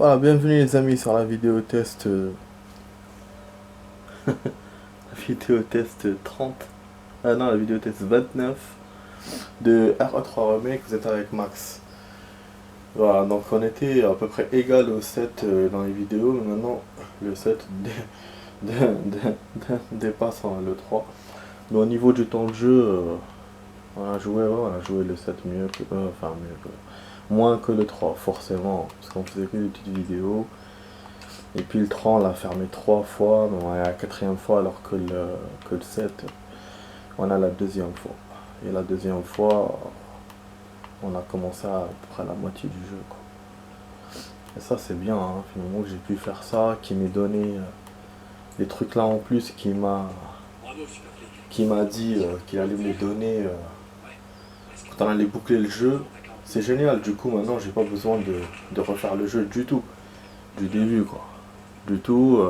Voilà, bienvenue les amis sur la vidéo test, la vidéo test 30, ah non, la vidéo test 29 de RE3 Remake. Vous êtes avec Max. Voilà, donc on était à peu près égal au 7 dans les vidéos, mais maintenant le 7 dépasse le 3. Mais au niveau du temps de jeu, on a joué le 7 mieux que, moins que le 3, forcément, parce qu'on faisait que des petites vidéos. Et puis le 3 on l'a fermé 3 fois, mais on est à la quatrième fois, alors que le 7 on a la deuxième fois. Et la deuxième fois, on a commencé à peu près la moitié du jeu, quoi. Et ça c'est bien, hein, finalement que j'ai pu faire ça, qui m'ait donné des trucs là en plus, qui m'a dit qu'il allait me les donner quand on allait boucler le jeu. C'est génial, du coup maintenant j'ai pas besoin de refaire le jeu du tout, du début quoi. Du tout.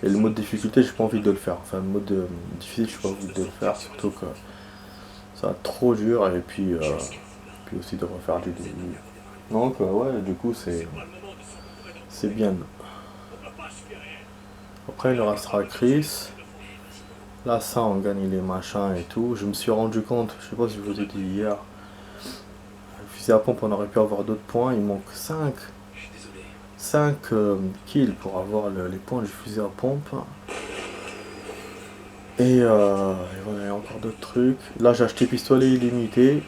Et le mode difficulté, j'ai pas envie de le faire. Enfin, le mode difficile, j'ai pas envie de le faire, surtout que ça va être trop dur. Et puis aussi de refaire du début. Donc, ouais, du coup, c'est bien. Après, il nous restera Chris. Là, ça, on gagne les machins et tout. Je me suis rendu compte, je sais pas si je vous ai dit hier, le fusil à pompe, on aurait pu avoir d'autres points. Il manque 5 kills pour avoir les points du fusil à pompe. Et voilà, il y a encore d'autres trucs. Là, j'ai acheté pistolet illimité.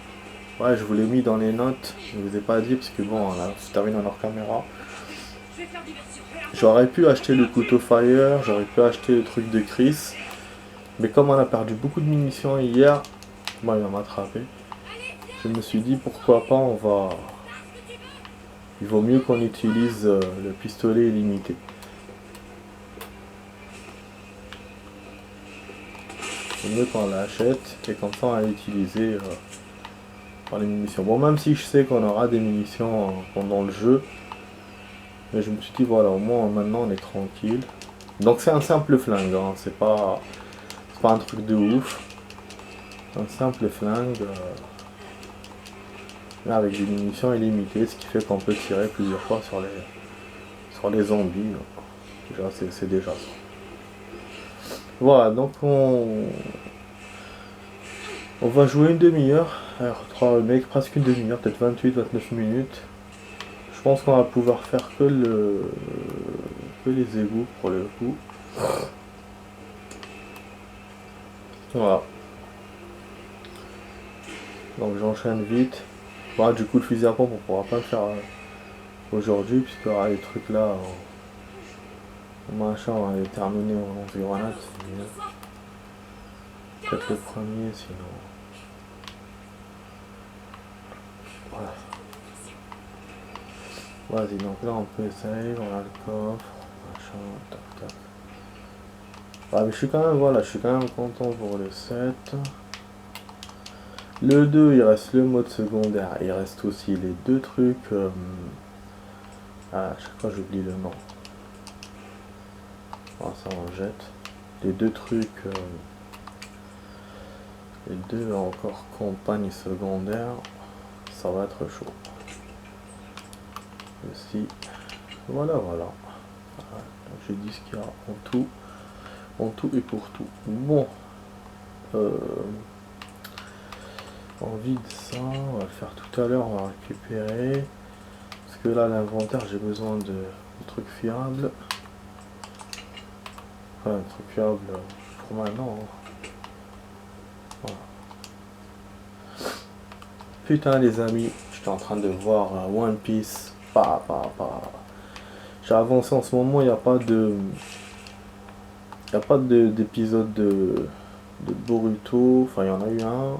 Ouais, je vous l'ai mis dans les notes. Je vous ai pas dit parce que bon, là, c'est terminé en hors caméra. J'aurais pu acheter le couteau fire, j'aurais pu acheter le truc de Chris. Mais comme on a perdu beaucoup de munitions hier, moi il va m'attraper. Je me suis dit pourquoi pas, il vaut mieux qu'on utilise le pistolet illimité. C'est mieux qu'on l'achète et comme ça on va l'utiliser par les munitions. Bon, même si je sais qu'on aura des munitions pendant le jeu, mais je me suis dit voilà, au moins maintenant on est tranquille. Donc c'est un simple flingue, hein, c'est pas un truc de ouf. Un simple flingue là, avec des munitions illimitées, ce qui fait qu'on peut tirer plusieurs fois sur les zombies. Déjà c'est déjà ça. Voilà, donc on va jouer une demi-heure. Alors 3 mecs, presque une demi-heure, peut-être 28-29 minutes. Je pense qu'on va pouvoir faire que les égouts pour le coup. Voilà. Donc j'enchaîne vite. Bah, du coup le fusil à pompe on pourra pas le faire aujourd'hui puisqu'il y aura les trucs là machin, on va les terminer en lance-grenade. Peut-être le premier sinon. Voilà. Vas-y, donc là on peut essayer, on a le coffre, machin, tac tac. Ah, mais je suis quand même content pour le 7. Le 2 il reste le mode secondaire, il reste aussi les deux trucs. À chaque fois j'oublie le nom. Ah, ça on jette. Les deux trucs. Les deux encore campagne secondaire. Ça va être chaud. Aussi. Voilà. J'ai dit ce qu'il y a en tout et pour tout. Bon. On vide ça, on va le faire tout à l'heure, on va récupérer. Parce que là l'inventaire j'ai besoin de trucs fiables. Enfin, un truc fiable pour maintenant. Voilà. Putain les amis, j'étais en train de voir One Piece. J'ai avancé en ce moment, il n'y a pas de. Il n'y a pas d'épisode de Boruto. Enfin il y en a eu un.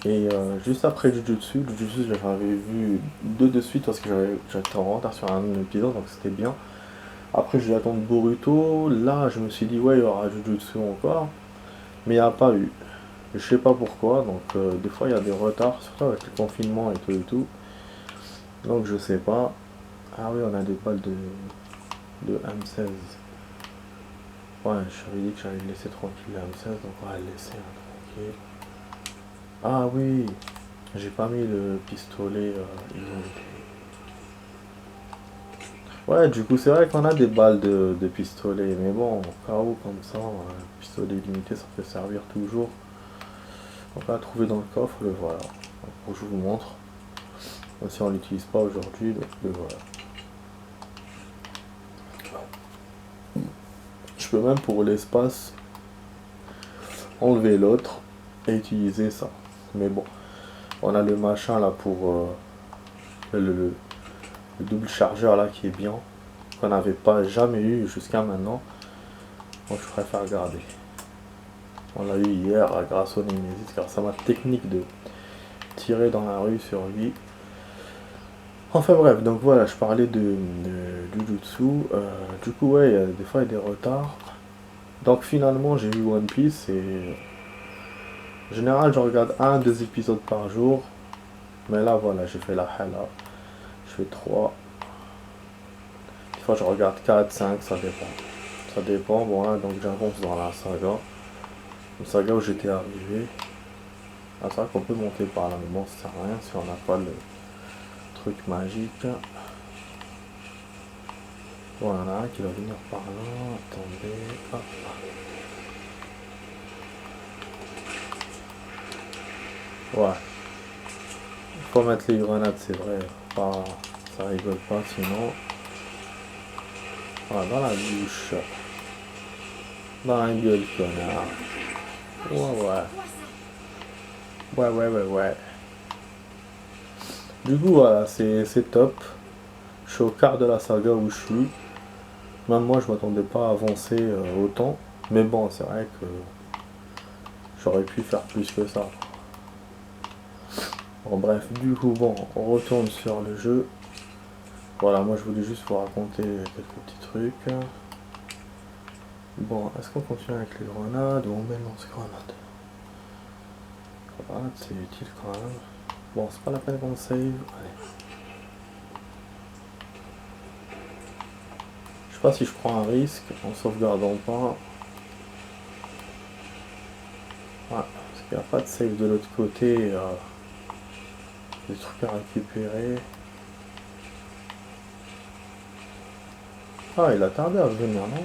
Et juste après Jujutsu, j'avais vu deux de suite parce que j'étais en retard sur un épisode, donc c'était bien. Après je vais attendre Boruto, là je me suis dit ouais il y aura Jujutsu encore, mais il n'y a pas eu. Je sais pas pourquoi, donc des fois il y a des retards, surtout avec le confinement et tout. Donc je sais pas. Ah oui, on a des balles de M16. Ouais, je t'avais dit que j'allais le laisser tranquille le M16, donc on va le laisser tranquille. Ah oui, j'ai pas mis le pistolet illimité. Ouais, du coup, c'est vrai qu'on a des balles de pistolet, mais bon, au cas où, comme ça, pistolet limité, ça peut servir toujours. On va trouver dans le coffre, le voilà. Donc, je vous montre. Même si on l'utilise pas aujourd'hui, donc le voilà. Je peux même pour l'espace enlever l'autre et utiliser ça. Mais bon, on a le machin là pour le double chargeur là qui est bien, qu'on n'avait pas jamais eu jusqu'à maintenant. Donc je préfère garder. On l'a eu hier grâce au Nemesis, grâce à ma technique de tirer dans la rue sur lui. Enfin bref, donc voilà, je parlais de Jujutsu. Du coup, ouais, des fois il y a des retards. Donc finalement, j'ai vu One Piece et en général, je regarde un, deux épisodes par jour. Mais là, voilà, j'ai fait la hala. Je fais 3. Des fois, je regarde 4, 5, ça dépend. Ça dépend. Bon, là, donc j'avance dans la saga. Une saga où j'étais arrivé. Ah, c'est vrai qu'on peut monter par là, mais bon, ça sert à rien si on n'a pas le truc magique. Bon, il y en a un qui va venir par là. Attendez. Hop. Ouais. Faut mettre les grenades, c'est vrai. Pas, ça rigole pas, sinon. Voilà, dans la bouche. Dans la gueule, connard. Ouais, ouais. Ouais, ouais, ouais, ouais. Du coup, voilà, c'est top. Je suis au quart de la saga où je suis. Même moi, je m'attendais pas à avancer autant. Mais bon, c'est vrai que j'aurais pu faire plus que ça. Bon, bref, du coup, bon, on retourne sur le jeu. Voilà, moi, je voulais juste vous raconter quelques petits trucs. Bon, est-ce qu'on continue avec les grenades ou on met lance-grenades? Grenades, c'est utile quand même. Bon, c'est pas la peine qu'on save. Allez. Je sais pas si je prends un risque en sauvegardant pas. Ouais, parce qu'il n'y a pas de save de l'autre côté. Des trucs à récupérer. Ah, il a tardé à venir, non?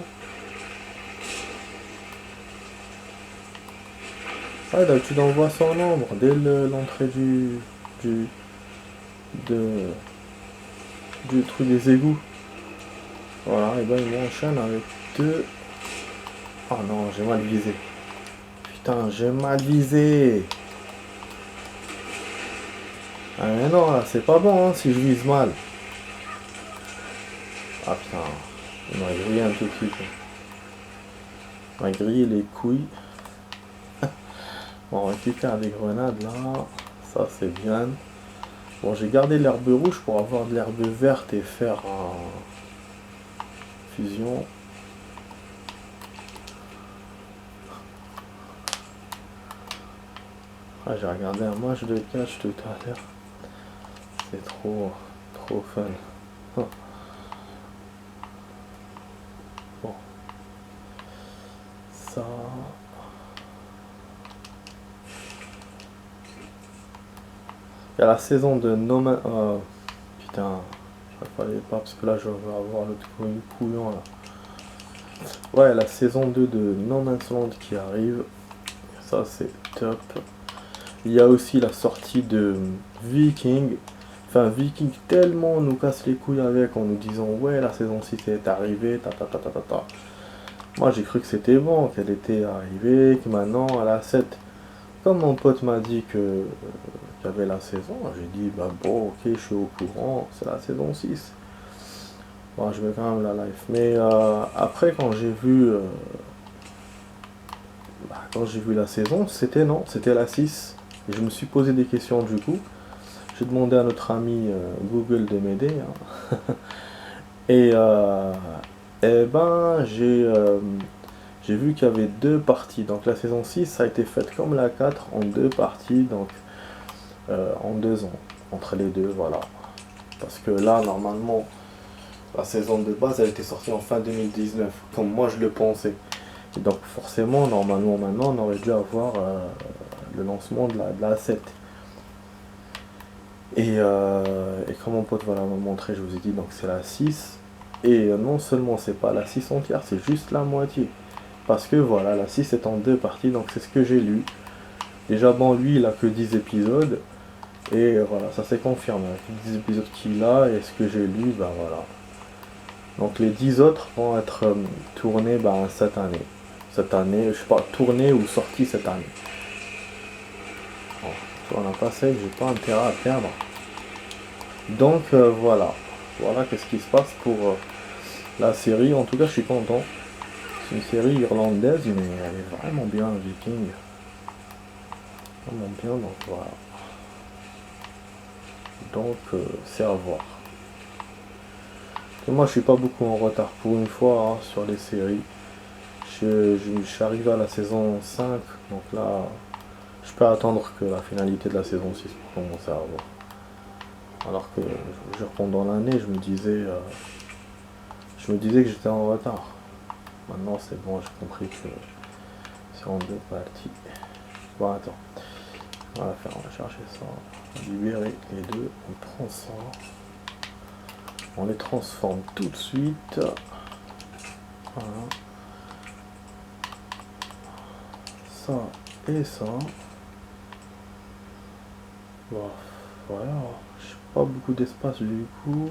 Ah, d'habitude on voit son nombre dès l'entrée du, de, du truc des égouts. Voilà, et ben il m'enchaîne avec deux. Oh non, j'ai mal visé. Putain, j'ai mal visé. Ah mais non, là, c'est pas bon hein, si je vise mal. Ah putain, il m'a grillé un tout petit peu. Il m'a grillé les couilles. Bon, on récupère des grenades là. Ça c'est bien. Bon, j'ai gardé l'herbe rouge pour avoir de l'herbe verte et faire un fusion. Ah, j'ai regardé un match de catch tout à l'heure. C'est trop fun. Bon. Ça. Il y a la saison de No Man. Putain, il fallait pas parce que là je vais avoir le couillon là. Ouais, la saison 2 de No Man's Land qui arrive. Ça c'est top. Il y a aussi la sortie de Viking. Enfin, Viking tellement on nous casse les couilles avec en nous disant ouais la saison 6 est arrivée, ta ta ta ta ta ta. Moi j'ai cru que c'était bon, qu'elle était arrivée, que maintenant à la 7. Comme mon pote m'a dit que qu'il y avait la saison, j'ai dit bah bon ok je suis au courant, c'est la saison 6. Bon je vais quand même la live. Mais après quand j'ai vu la saison, c'était non, c'était la 6. Et je me suis posé des questions du coup. J'ai demandé à notre ami Google de m'aider. Hein. Et, ben j'ai vu qu'il y avait deux parties. Donc la saison 6 ça a été faite comme la 4 en deux parties, donc en 2 ans. Entre les deux, voilà. Parce que là, normalement, la saison de base, elle était sortie en fin 2019, comme moi je le pensais. Et donc forcément, normalement maintenant, on aurait dû avoir le lancement de la 7. Et comme mon pote voilà, m'a montré, je vous ai dit, donc c'est la 6. Et non seulement c'est pas la 6 entière, c'est juste la moitié. Parce que voilà, la 6 est en 2 parties, donc c'est ce que j'ai lu. Déjà, bon, lui, il a que 10 épisodes. Et voilà, ça s'est confirmé. Avec les 10 épisodes qu'il a et ce que j'ai lu, bah voilà. Donc les 10 autres vont être tournés cette année. Cette année, je sais pas, tournés ou sortis cette année. Bon, si on n'a pas 7, j'ai pas intérêt à perdre. Donc voilà. Voilà qu'est-ce qui se passe pour la série. En tout cas, je suis content. C'est une série irlandaise, mais elle est vraiment bien, Viking. Vraiment bien, donc voilà. Donc c'est à voir. Et moi, je suis pas beaucoup en retard pour une fois sur les séries. Je suis arrivé à la saison 5, donc là, je peux attendre que la finalité de la saison 6 pour commencer à voir. Alors que pendant l'année, je me disais que j'étais en retard. Maintenant, c'est bon, j'ai compris que c'est en 2 parties. Bon, attends. On va chercher ça. On va libérer les deux. On prend ça. On les transforme tout de suite. Voilà. Ça et ça. Bon, voilà. J'ai pas beaucoup d'espace du coup.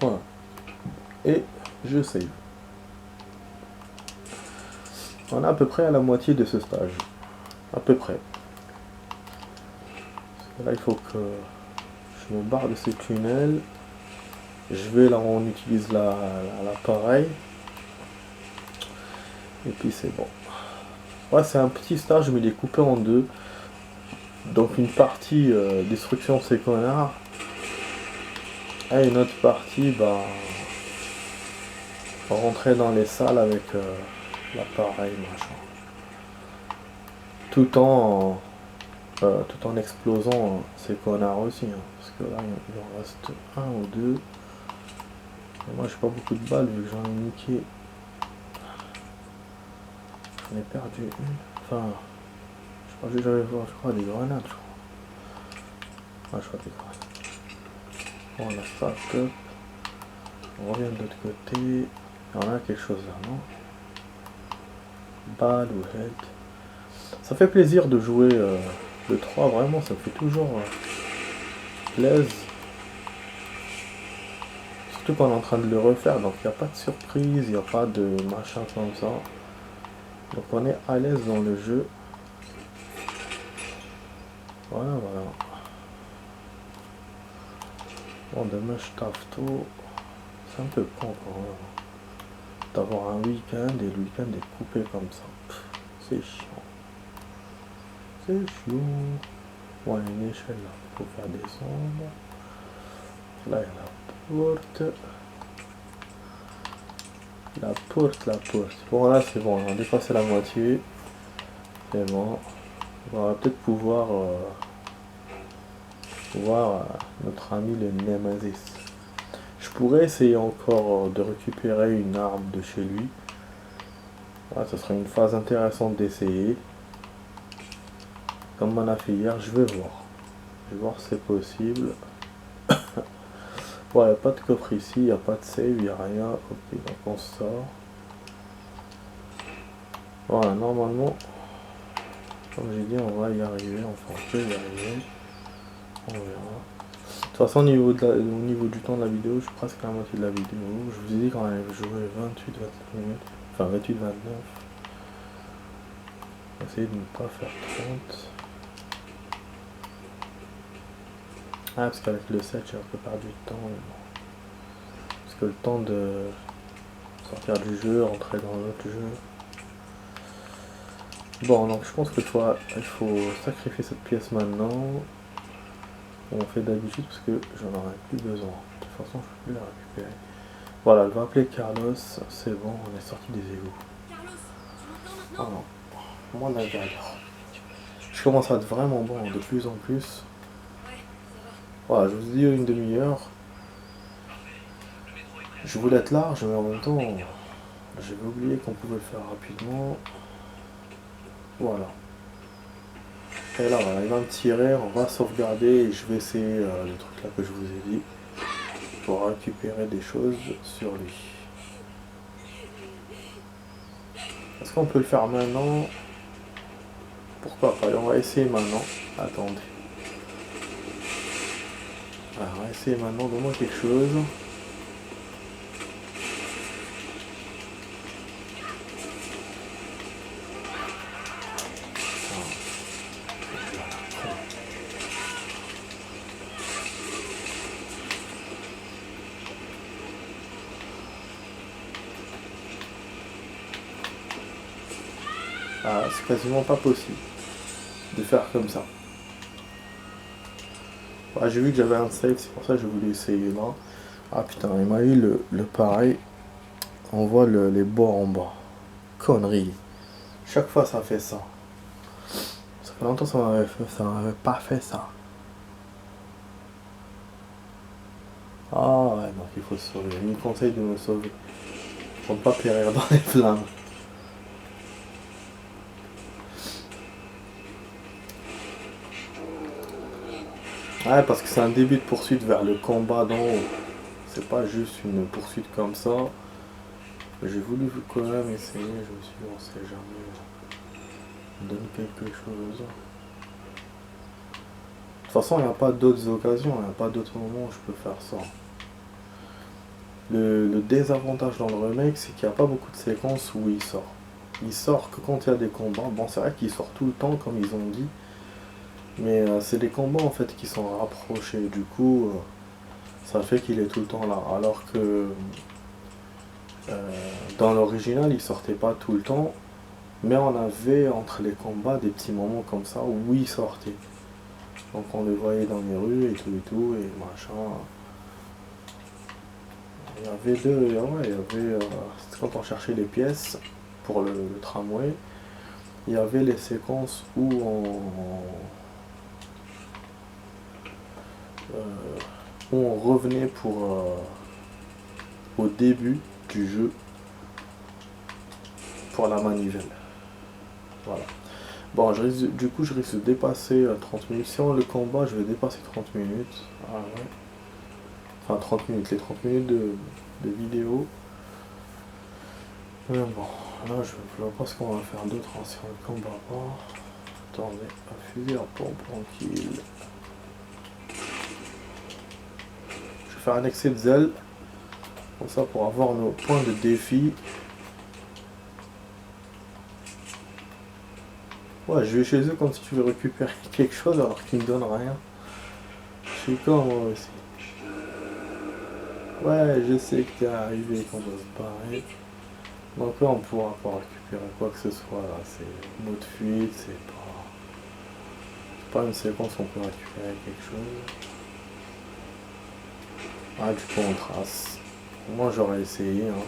Voilà. Et je save. On est à peu près à la moitié de ce stage. À peu près. Là, il faut que je me barre de ces tunnels. Je vais là où on utilise l'appareil. Et puis c'est bon. Ouais, c'est un petit stage, mais il est coupé en deux. Donc une partie destruction de ces connards. Et une autre partie, rentrer dans les salles avec l'appareil, machin. Tout en explosant ces connards aussi. Parce que là, il en reste un ou deux. Et moi, j'ai pas beaucoup de balles vu que j'en ai niqué. J'en ai perdu une. Enfin, je crois que j'avais voir, des grenades, je crois. Ah, je crois des grenades. Voilà, ça, top. On revient de l'autre côté. Il y en a quelque chose là, non? Balle ou head. Ça fait plaisir de jouer le 3, vraiment, ça me fait toujours plaisir. Surtout quand on est en train de le refaire, donc il n'y a pas de surprise, il n'y a pas de machin comme ça. Donc on est à l'aise dans le jeu. Voilà, voilà. Bon, demain je taffe tout. C'est un peu con quand même. D'avoir un week-end et le week-end est coupé comme ça. C'est chiant. C'est chiant. Bon, il y a une échelle là pour faire descendre. Là, il y a la porte. La porte. Bon, là, c'est bon. On a dépassé la moitié. C'est bon. On va peut-être pouvoir voir notre ami le Nemesis. Je pourrais essayer encore de récupérer une arme de chez lui. Ouais, ce serait une phase intéressante d'essayer. Comme on a fait hier, je vais voir. Je vais voir si c'est possible. Bon, il n'y a pas de coffre ici, il n'y a pas de save, il n'y a rien. Ok, donc on sort. Voilà, normalement, comme j'ai dit, on va y arriver. Enfin, on peut y arriver. On verra. De toute façon, au niveau du temps de la vidéo, je suis presque à la moitié de la vidéo. Je vous ai dit quand on avait joué 28-29 minutes. Enfin, 28-29. On va essayer de ne pas faire 30. Ah, parce qu'avec le 7, j'ai un peu perdu de temps. Parce que le temps de sortir du jeu, rentrer dans l'autre jeu. Bon, donc je pense que il faut sacrifier cette pièce maintenant. On fait d'habitude parce que j'en aurai plus besoin. De toute façon, je peux plus la récupérer. Voilà, elle va appeler Carlos. C'est bon, on est sorti des égouts. Oh non. Moi, la garde. Je commence à être vraiment bon de plus en plus. Voilà, je vous dis une demi-heure. Je voulais être large, mais en même temps, j'avais oublié qu'on pouvait le faire rapidement. Voilà. Et là, voilà, il va me tirer, on va sauvegarder et je vais essayer le truc là que je vous ai dit pour récupérer des choses sur lui. Est-ce qu'on peut le faire maintenant? Pourquoi pas? On va essayer maintenant. Attendez. Alors, on va essayer maintenant. Donne-moi quelque chose. Ah, c'est quasiment pas possible de faire comme ça. Ah, j'ai vu que j'avais un save, c'est pour ça que je voulais essayer là. Ah putain, il m'a eu le pareil. On voit les bords en bas. Connerie. Chaque fois ça fait ça. Ça fait longtemps que ça m'avait pas fait ça. Ah ouais, donc il faut se sauver. Il me conseille de me sauver. Pour ne pas périr dans les flammes. Ouais, parce que c'est un début de poursuite vers le combat d'en haut. C'est pas juste une poursuite comme ça. J'ai voulu quand même essayer, je me suis dit on sait jamais. On donne quelque chose. De toute façon, il n'y a pas d'autres occasions, il n'y a pas d'autres moments où je peux faire ça. Le désavantage dans le remake, c'est qu'il n'y a pas beaucoup de séquences où il sort. Il sort que quand il y a des combats. Bon, c'est vrai qu'il sort tout le temps, comme ils ont dit. Mais c'est des combats en fait qui sont rapprochés. Du coup, ça fait qu'il est tout le temps là. Alors que dans l'original, il sortait pas tout le temps. Mais on avait entre les combats des petits moments comme ça où il sortait. Donc on le voyait dans les rues et tout, et machin. Il y avait deux, ouais, il y avait, c'était quand on cherchait les pièces pour le tramway, il y avait les séquences où on revenait au début du jeu pour la manivelle. Voilà. Bon, du coup, je risque de dépasser 30 minutes. Si on le combat, je vais dépasser 30 minutes. Ah ouais. Enfin, 30 minutes, les 30 minutes de vidéo. Mais bon, là, je vois pas ce qu'on va faire d'autre si on le combat pas. Attendez, un fusil à pompe, tranquille. Je vais faire un excès de zèle. Comme ça, pour avoir nos points de défi. Ouais, je vais chez eux comme si tu veux récupérer quelque chose alors qu'ils me donnent rien. Je suis comme moi aussi. Ouais, je sais que t'es arrivé qu'on doit se barrer. Donc là, on pourra pas récupérer quoi que ce soit. Là, c'est mode fuite, c'est pas une séquence où on peut récupérer quelque chose. Ah, du coup, on trace. Moi, j'aurais essayé. Hein.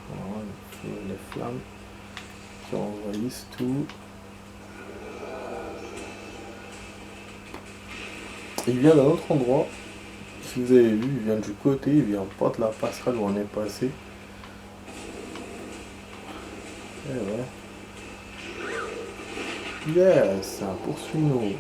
Voilà, les flammes qui envahissent tout. Il vient d'un autre endroit. Si vous avez vu, il vient du côté, il vient pas de la passerelle où on est passé. Eh ouais. Yes, un poursuit-nous.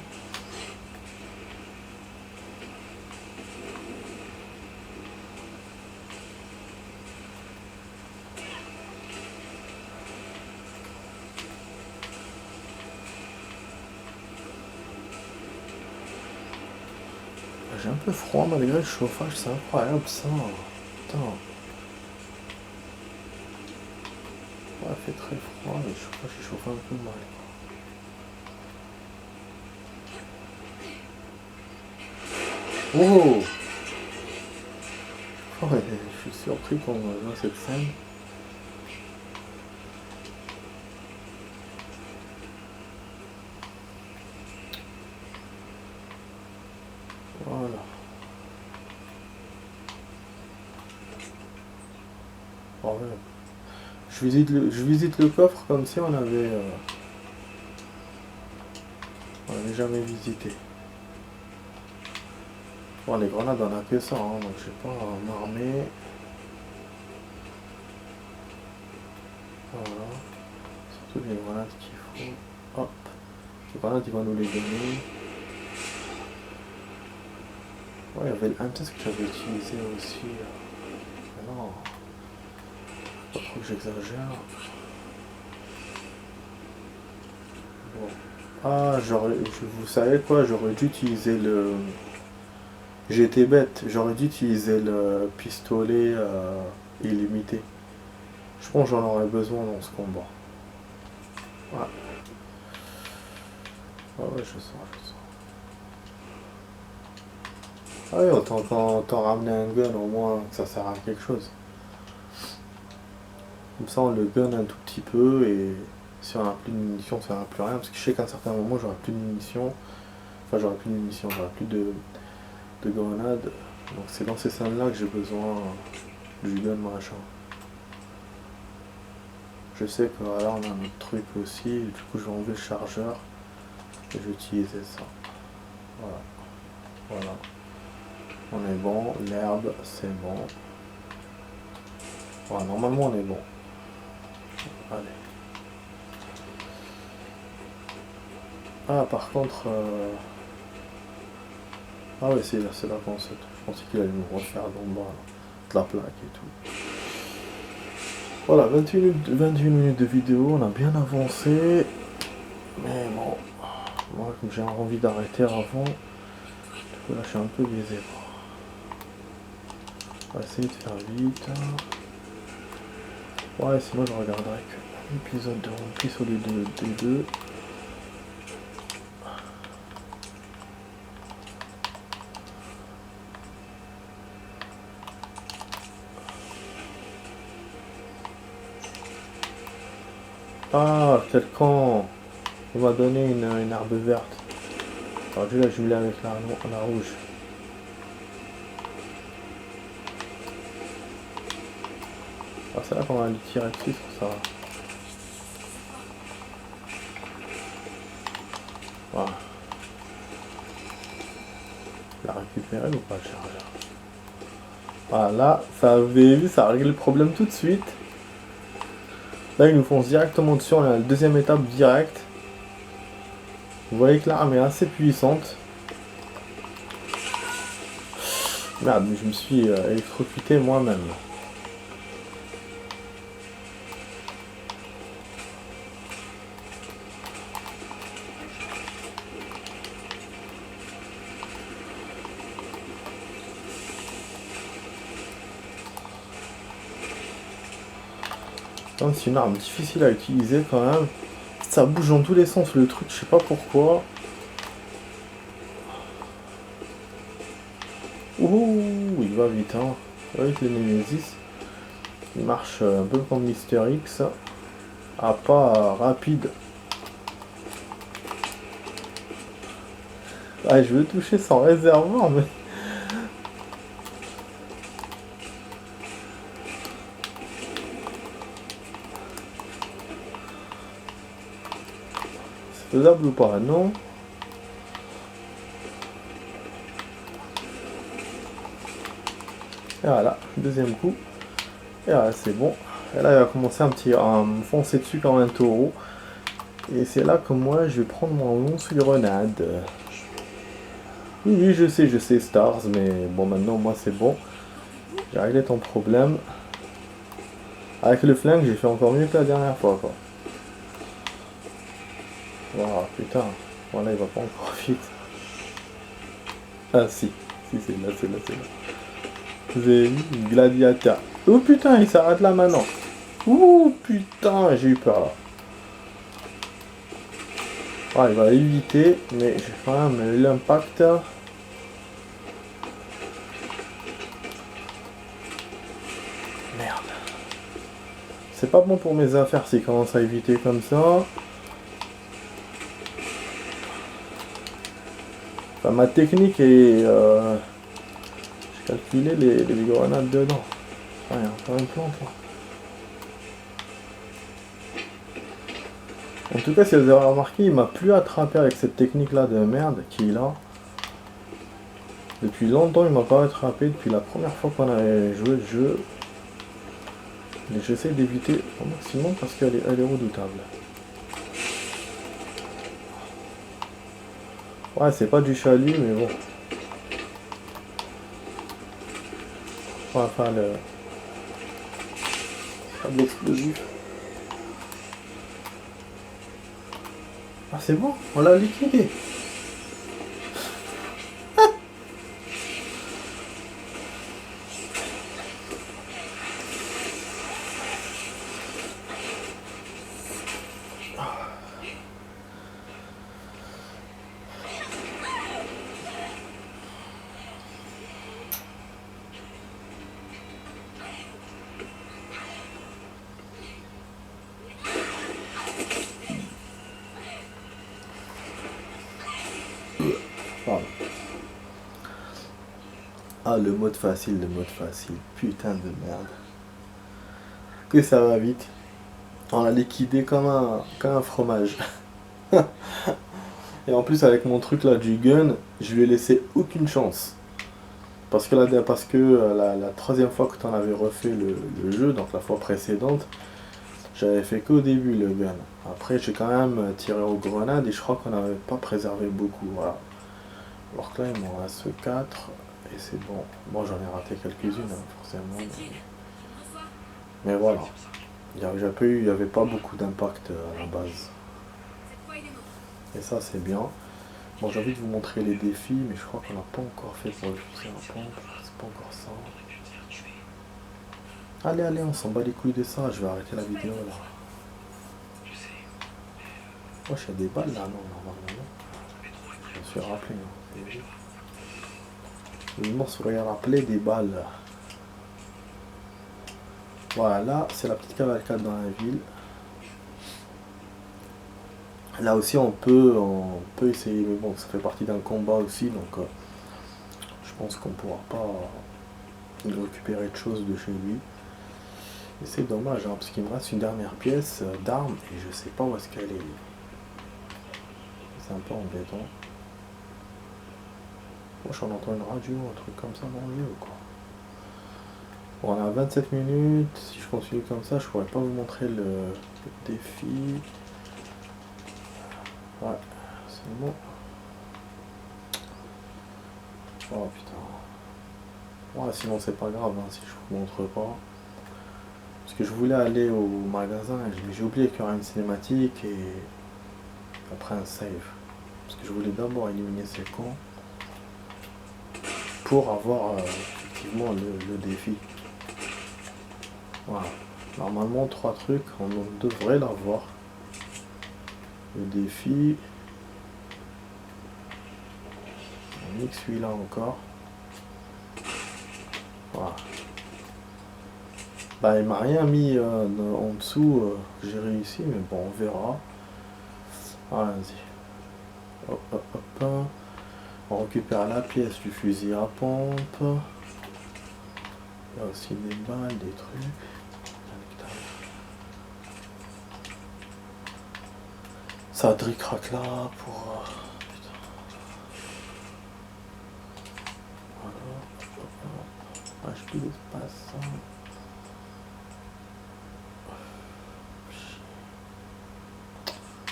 J'ai un peu froid malgré le chauffage, c'est incroyable ça. Putain. Ouais, il fait très froid, le chauffage il chauffe un peu mal. Oh, ouais, je suis surpris qu'on voit cette scène. Voilà. Oh, ouais. Je visite le coffre comme si on avait jamais visité. Bon, les grenades on a que ça, hein, donc je sais pas m'armer. Voilà. Surtout les grenades qu'il faut. Hop. Les grenades, ils vont nous les donner. Ouais, il y avait un test que j'avais utilisé aussi. Mais non. Pas trop que j'exagère. Bon. Ah, vous savez quoi, j'aurais dû utiliser le... J'étais bête, j'aurais dû utiliser le pistolet illimité. Je pense que j'en aurais besoin dans ce combat. Ouais. Ah ouais, je sens. Ah ouais, autant ramener un gun, au moins que ça sert à quelque chose. Comme ça, on le gun un tout petit peu et si on n'a plus de munitions, ça ne sert à plus rien. Parce que je sais qu'à un certain moment, j'aurai plus de munitions. Enfin, j'aurai plus de munitions, j'aurai plus de grenades. Donc c'est dans ces scènes-là que j'ai besoin du gun machin. Je sais que là, on a un autre truc aussi. Et du coup, je vais enlever le chargeur et je vais utiliser ça. Voilà. On est bon. L'herbe, c'est bon. Voilà, normalement, on est bon. Allez. Ah, par contre... Ah ouais, c'est là qu'on saute. Je pensais qu'il allait nous refaire d'en bas, de la plaque et tout. Voilà, 28 minutes de vidéo, on a bien avancé. Mais bon, moi comme j'ai envie d'arrêter avant, du coup là je suis un peu biaisé. On va essayer de faire vite. Ouais, sinon je regarderai que l'épisode de One Piece au lieu de deux. Ah, quel con! Il m'a donné une herbe verte. Alors dû la jumeler avec la rouge. Ah, c'est là qu'on va lui tirer dessus sur ça. Voilà. La récupérer ou pas le chargeur? Voilà, ça avait vu, ça a réglé le problème tout de suite. Là, ils nous foncent directement dessus, on est à la deuxième étape direct. Vous voyez que l'arme est assez puissante. Merde, mais je me suis électrocuté moi-même. C'est une arme difficile à utiliser quand même. Ça bouge dans tous les sens le truc, je sais pas pourquoi. Ouh, il va vite hein. Avec le Nemesis. Il marche un peu comme Mister X. À pas rapide. Ah, je veux toucher sans réservoir, mais... C'est faisable ou pas? Non. Et voilà, deuxième coup. Et voilà, c'est bon. Et là, il va commencer à me foncer dessus comme un taureau. Et c'est là que moi, je vais prendre mon lance-grenade. Oui, je sais, Stars, mais bon, maintenant, moi, c'est bon. J'ai réglé ton problème. Avec le flingue, j'ai fait encore mieux que la dernière fois, quoi. Waouh, putain. Voilà, il va pas encore vite. Ah, si, c'est là. Vous avez vu, gladiateur. Oh putain, il s'arrête là maintenant. Ouh putain, j'ai eu peur là. Ah, il va éviter, mais j'ai quand même l'impact. Merde. C'est pas bon pour mes affaires s'il commence à éviter comme ça. Enfin, ma technique est... j'ai calculé les grenades dedans. Ah, il y a encore une plante là. En tout cas, si vous avez remarqué, il m'a plus attrapé avec cette technique là de merde qui est là. Depuis longtemps, il m'a pas attrapé depuis la première fois qu'on avait joué le jeu. Et j'essaie d'éviter au maximum parce qu'elle est redoutable. Ouais, c'est pas du chalut, mais bon. Enfin, pas de l'explosif. Ah, c'est bon, on l'a liquidé. Pardon. Ah, le mode facile, le mode facile. Putain de merde. Que ça va vite. On l'a liquidé comme un fromage. Et en plus, avec mon truc là du gun, je lui ai laissé aucune chance. Parce que la troisième fois que tu en avais refait le jeu, donc la fois précédente, j'avais fait qu'au début le gun. Après, j'ai quand même tiré aux grenades et je crois qu'on n'avait pas préservé beaucoup. Voilà. Alors que là, il m'en reste 4 et c'est bon. Bon, j'en ai raté quelques-unes, hein, forcément. Mais voilà. Il n'y avait pas beaucoup d'impact à la base. Et ça, c'est bien. Bon, j'ai envie de vous montrer les défis, mais je crois qu'on n'a pas encore fait pour le fusil à pompe. C'est pas encore ça. Allez, allez, on s'en bat les couilles de ça. Je vais arrêter la vidéo là. Wesh, il y a des balles là, non, normalement non. Je me suis rappelé, non. Je me suis rappelé des balles. Voilà, là, c'est la petite cavalcade dans la ville. Là aussi, on peut essayer, mais bon, ça fait partie d'un combat aussi, donc je pense qu'on pourra pas récupérer de choses de chez lui. Et c'est dommage, hein, parce qu'il me reste une dernière pièce d'arme et je sais pas où est-ce qu'elle est. C'est un peu embêtant. Moi, j'en entends une radio, un truc comme ça dans le jeu, quoi. Bon, on a 27 minutes. Si je continue comme ça, je pourrais pas vous montrer le défi. Ouais, c'est bon. Oh putain. Ouais, sinon c'est pas grave, hein, si je vous montre pas. Parce que je voulais aller au magasin et j'ai oublié qu'il y aurait une cinématique et après un save. Parce que je voulais d'abord éliminer ces cons pour avoir effectivement le défi. Voilà. Normalement 3 trucs, on devrait l'avoir. Le défi. On mixe celui-là encore. Voilà. Bah il m'a rien mis en dessous que j'ai réussi, mais bon on verra. Vas-y. Hop hop hop. On récupère la pièce du fusil à pompe. Il y a aussi des balles, des trucs. Ça dric-rac là pour... putain. Voilà. Ah, j'ai plus d'espace.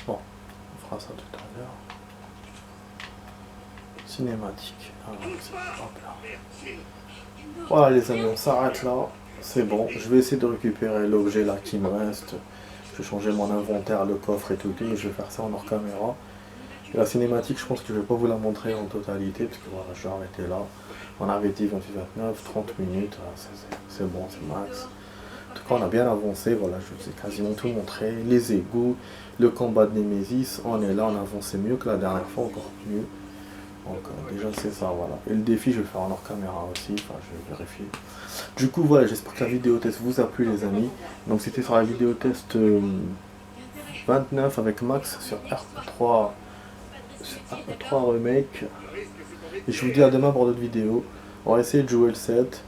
Bon, on fera ça tout à l'heure. Cinématique. Alors, hop là. Voilà les amis, on s'arrête là. C'est bon. Je vais essayer de récupérer l'objet là qui me reste. Je vais changer mon inventaire, le coffre et tout, mais je vais faire ça en hors caméra. Et la cinématique, je pense que je vais pas vous la montrer en totalité, parce que voilà, je vais arrêter là. On avait dit 28-29, 30 minutes, c'est bon, c'est max. En tout cas, on a bien avancé, voilà, je vous ai quasiment tout montré. Les égouts, le combat de Nemesis, on est là, on a avancé mieux que la dernière fois, encore mieux. Donc déjà c'est ça, voilà. Et le défi, je vais le faire en hors caméra aussi, enfin je vais vérifier. Du coup, voilà, j'espère que la vidéo test vous a plu les amis. Donc c'était sur la vidéo test 29 avec Max sur RP3, Remake. Et je vous dis à demain pour d'autres vidéos. On va essayer de jouer le 7.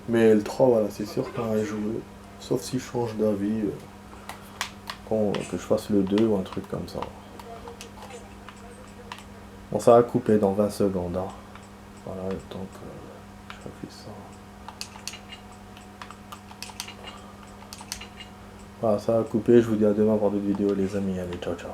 Mais le 3, voilà, c'est sûr qu'on va jouer. Sauf si je change d'avis. Que je fasse le 2 ou un truc comme ça. Bon, ça va couper dans 20 secondes. Hein. Voilà, le temps que je fais ça. Voilà, ça va couper. Je vous dis à demain pour d'autres vidéos, les amis. Allez, ciao, ciao.